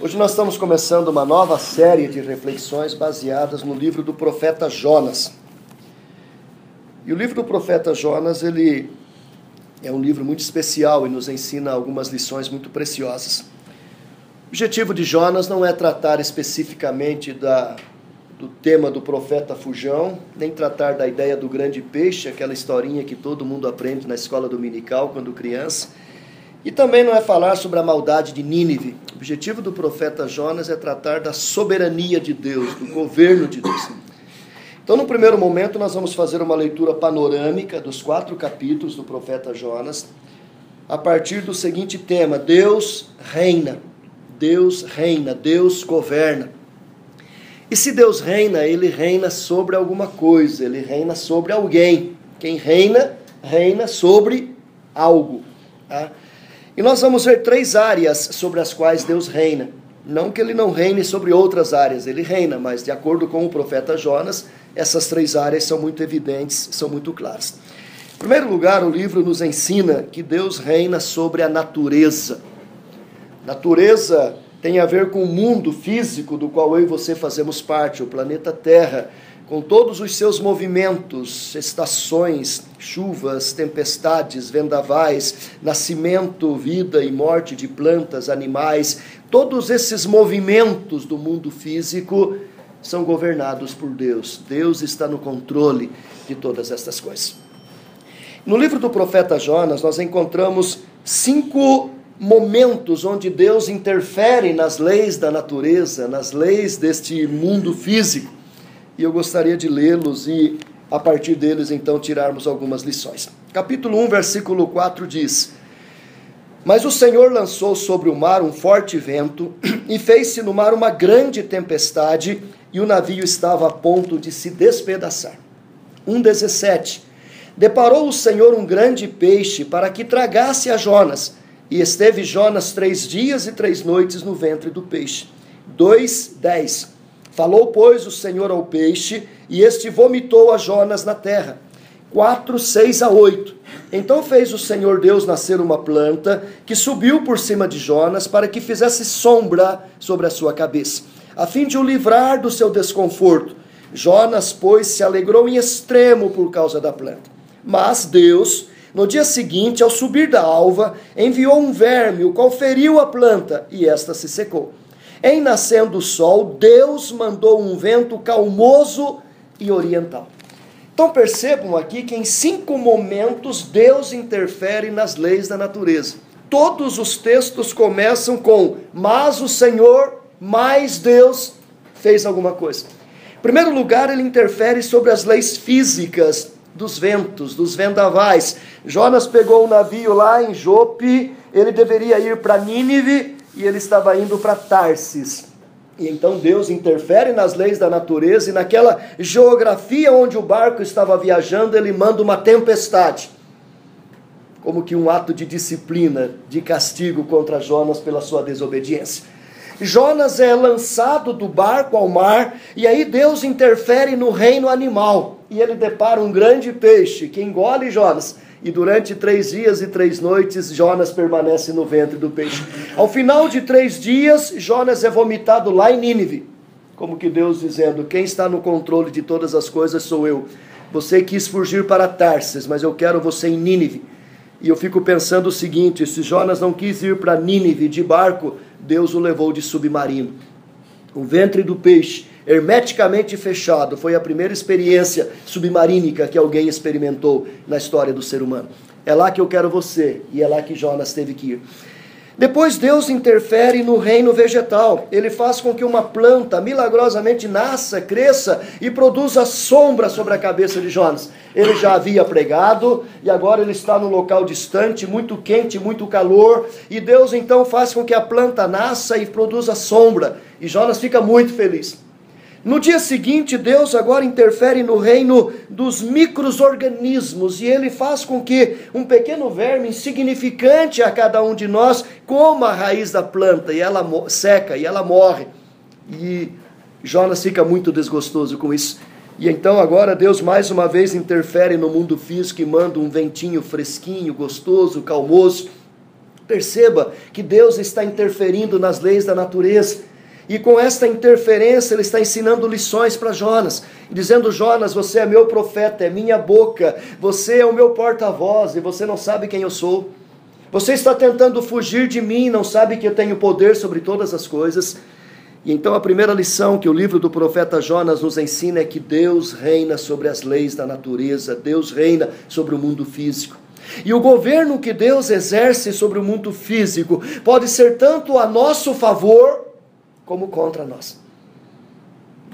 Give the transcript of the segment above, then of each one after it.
Hoje nós estamos começando uma nova série de reflexões baseadas no livro do profeta Jonas. E o livro do profeta Jonas, ele é um livro muito especial e nos ensina algumas lições muito preciosas. O objetivo de Jonas não é tratar especificamente do tema do profeta Fujão, nem tratar da ideia do grande peixe, aquela historinha que todo mundo aprende na escola dominical quando criança. E também não é falar sobre a maldade de Nínive. O objetivo do profeta Jonas é tratar da soberania de Deus, do governo de Deus. Então, no primeiro momento, nós vamos fazer uma leitura panorâmica dos 4 capítulos do profeta Jonas, a partir do seguinte tema: Deus reina, Deus reina, Deus governa. E se Deus reina, Ele reina sobre alguma coisa, Ele reina sobre alguém. Quem reina, reina sobre algo, tá? E nós vamos ver 3 áreas sobre as quais Deus reina. Não que Ele não reine sobre outras áreas, Ele reina, mas de acordo com o profeta Jonas, essas 3 áreas são muito evidentes, são muito claras. Em primeiro lugar, o livro nos ensina que Deus reina sobre a natureza. Natureza tem a ver com o mundo físico do qual eu e você fazemos parte, o planeta Terra, com todos os seus movimentos, estações, chuvas, tempestades, vendavais, nascimento, vida e morte de plantas, animais, todos esses movimentos do mundo físico são governados por Deus. Deus está no controle de todas estas coisas. No livro do profeta Jonas, nós encontramos 5 momentos onde Deus interfere nas leis da natureza, nas leis deste mundo físico. E eu gostaria de lê-los e, a partir deles, então, tirarmos algumas lições. Capítulo 1, versículo 4 diz: Mas o Senhor lançou sobre o mar um forte vento, e fez-se no mar uma grande tempestade, e o navio estava a ponto de se despedaçar. 1,17 Deparou o Senhor um grande peixe para que tragasse a Jonas, e esteve Jonas 3 dias e 3 noites no ventre do peixe. 2,10 Falou, pois, o Senhor ao peixe, e este vomitou a Jonas na terra. 4:6-8 Então fez o Senhor Deus nascer uma planta, que subiu por cima de Jonas, para que fizesse sombra sobre a sua cabeça, a fim de o livrar do seu desconforto. Jonas, pois, se alegrou em extremo por causa da planta. Mas Deus, no dia seguinte, ao subir da alva, enviou um verme, o qual feriu a planta, e esta se secou. Em nascendo o sol, Deus mandou um vento calmoso e oriental. Então percebam aqui que em 5 momentos Deus interfere nas leis da natureza. Todos os textos começam com: mas o Senhor, mais Deus, fez alguma coisa. Em primeiro lugar, ele interfere sobre as leis físicas dos ventos, dos vendavais. Jonas pegou um navio lá em Jope, ele deveria ir para Nínive, e ele estava indo para Tarsis. E então Deus interfere nas leis da natureza, e naquela geografia onde o barco estava viajando, ele manda uma tempestade, como que um ato de disciplina, de castigo contra Jonas pela sua desobediência. Jonas é lançado do barco ao mar, e aí Deus interfere no reino animal, e ele depara um grande peixe que engole Jonas. E durante 3 dias e 3 noites, Jonas permanece no ventre do peixe. Ao final de 3 dias, Jonas é vomitado lá em Nínive. Como que Deus dizendo: quem está no controle de todas as coisas sou eu. Você quis fugir para Tarsis, mas eu quero você em Nínive. E eu fico pensando o seguinte: se Jonas não quis ir para Nínive de barco, Deus o levou de submarino. O ventre do peixe, hermeticamente fechado, foi a primeira experiência submarínica que alguém experimentou na história do ser humano. É lá que eu quero você, e é lá que Jonas teve que ir. Depois Deus interfere no reino vegetal. Ele faz com que uma planta milagrosamente nasça, cresça e produza sombra sobre a cabeça de Jonas. Ele já havia pregado e agora ele está num local distante, muito quente, muito calor. E Deus então faz com que a planta nasça e produza sombra. E Jonas fica muito feliz. No dia seguinte, Deus agora interfere no reino dos micro-organismos e ele faz com que um pequeno verme insignificante a cada um de nós coma a raiz da planta e ela seca e ela morre. E Jonas fica muito desgostoso com isso. E então agora Deus mais uma vez interfere no mundo físico e manda um ventinho fresquinho, gostoso, calmoso. Perceba que Deus está interferindo nas leis da natureza. E com esta interferência, Ele está ensinando lições para Jonas. Dizendo: Jonas, você é meu profeta, é minha boca. Você é o meu porta-voz e você não sabe quem eu sou. Você está tentando fugir de mim, não sabe que eu tenho poder sobre todas as coisas. E então a primeira lição que o livro do profeta Jonas nos ensina é que Deus reina sobre as leis da natureza. Deus reina sobre o mundo físico. E o governo que Deus exerce sobre o mundo físico pode ser tanto a nosso favor como contra nós.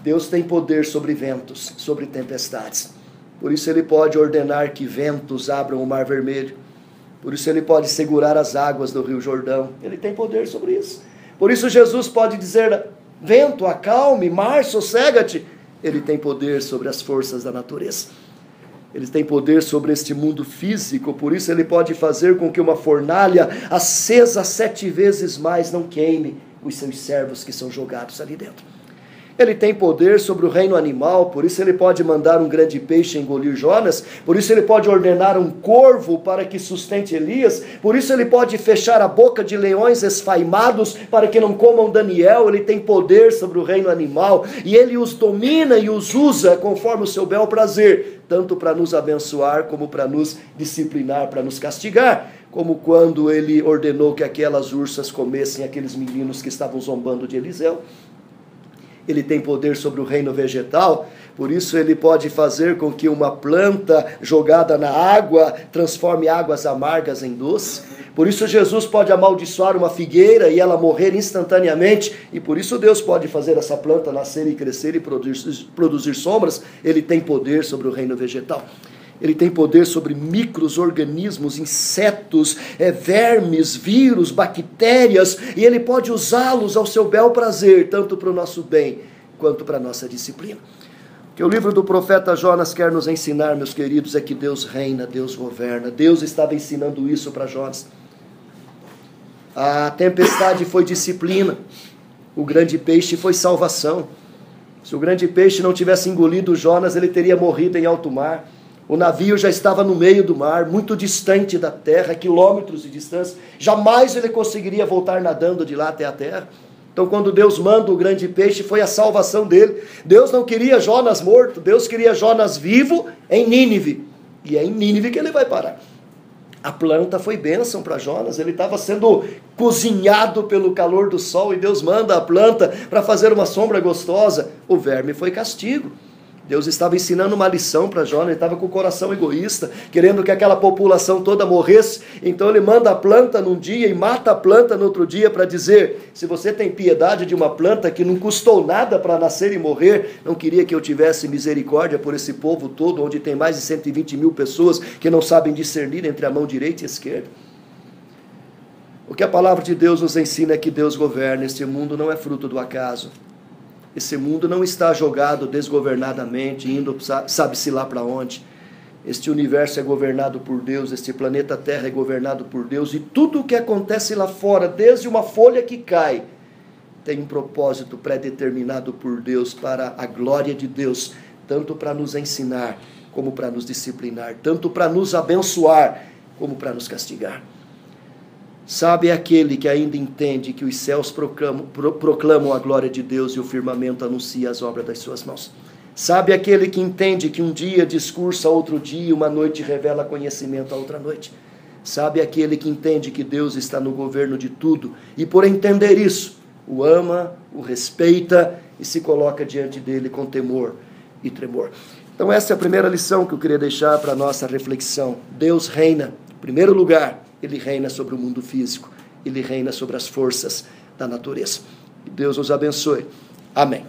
Deus tem poder sobre ventos, sobre tempestades. Por isso Ele pode ordenar que ventos abram o Mar Vermelho. Por isso Ele pode segurar as águas do Rio Jordão. Ele tem poder sobre isso. Por isso Jesus pode dizer: vento, acalme, mar, sossega-te. Ele tem poder sobre as forças da natureza. Ele tem poder sobre este mundo físico. Por isso Ele pode fazer com que uma fornalha acesa 7 vezes mais não queime os seus servos que são jogados ali dentro. Ele tem poder sobre o reino animal, por isso Ele pode mandar um grande peixe engolir Jonas, por isso Ele pode ordenar um corvo para que sustente Elias, por isso Ele pode fechar a boca de leões esfaimados para que não comam Daniel. Ele tem poder sobre o reino animal, e Ele os domina e os usa conforme o seu bel prazer, tanto para nos abençoar, como para nos disciplinar, para nos castigar, como quando Ele ordenou que aquelas ursas comessem aqueles meninos que estavam zombando de Eliseu. Ele tem poder sobre o reino vegetal, por isso Ele pode fazer com que uma planta jogada na água transforme águas amargas em doce. Por isso Jesus pode amaldiçoar uma figueira e ela morrer instantaneamente, e por isso Deus pode fazer essa planta nascer e crescer e produzir sombras. Ele tem poder sobre o reino vegetal. Ele tem poder sobre micro-organismos, insetos, vermes, vírus, bactérias, e Ele pode usá-los ao seu bel prazer, tanto para o nosso bem, quanto para a nossa disciplina. O que o livro do profeta Jonas quer nos ensinar, meus queridos, é que Deus reina, Deus governa. Deus estava ensinando isso para Jonas. A tempestade foi disciplina, o grande peixe foi salvação. Se o grande peixe não tivesse engolido Jonas, ele teria morrido em alto mar. O navio já estava no meio do mar, muito distante da terra, quilômetros de distância. Jamais ele conseguiria voltar nadando de lá até a terra. Então, quando Deus manda o grande peixe, foi a salvação dele. Deus não queria Jonas morto, Deus queria Jonas vivo em Nínive. E é em Nínive que ele vai parar. A planta foi bênção para Jonas, ele estava sendo cozinhado pelo calor do sol, e Deus manda a planta para fazer uma sombra gostosa. O verme foi castigo. Deus estava ensinando uma lição para Jonas. Ele estava com o coração egoísta, querendo que aquela população toda morresse. Então ele manda a planta num dia e mata a planta no outro dia para dizer: se você tem piedade de uma planta que não custou nada para nascer e morrer, não queria que eu tivesse misericórdia por esse povo todo, onde tem mais de 120 mil pessoas que não sabem discernir entre a mão direita e esquerda. O que a palavra de Deus nos ensina é que Deus governa. Este mundo não é fruto do acaso. Esse mundo não está jogado desgovernadamente, indo sabe-se lá para onde. Este universo é governado por Deus, este planeta Terra é governado por Deus, e tudo o que acontece lá fora, desde uma folha que cai, tem um propósito pré-determinado por Deus, para a glória de Deus, tanto para nos ensinar, como para nos disciplinar, tanto para nos abençoar, como para nos castigar. Sabe aquele que ainda entende que os céus proclamam a glória de Deus e o firmamento anuncia as obras das suas mãos. Sabe aquele que entende que um dia discursa a outro dia, uma noite revela conhecimento a outra noite. Sabe aquele que entende que Deus está no governo de tudo e, por entender isso, o ama, o respeita e se coloca diante dele com temor e tremor. Então essa é a primeira lição que eu queria deixar para a nossa reflexão. Deus reina. Em primeiro lugar, Ele reina sobre o mundo físico. Ele reina sobre as forças da natureza. Que Deus nos abençoe. Amém.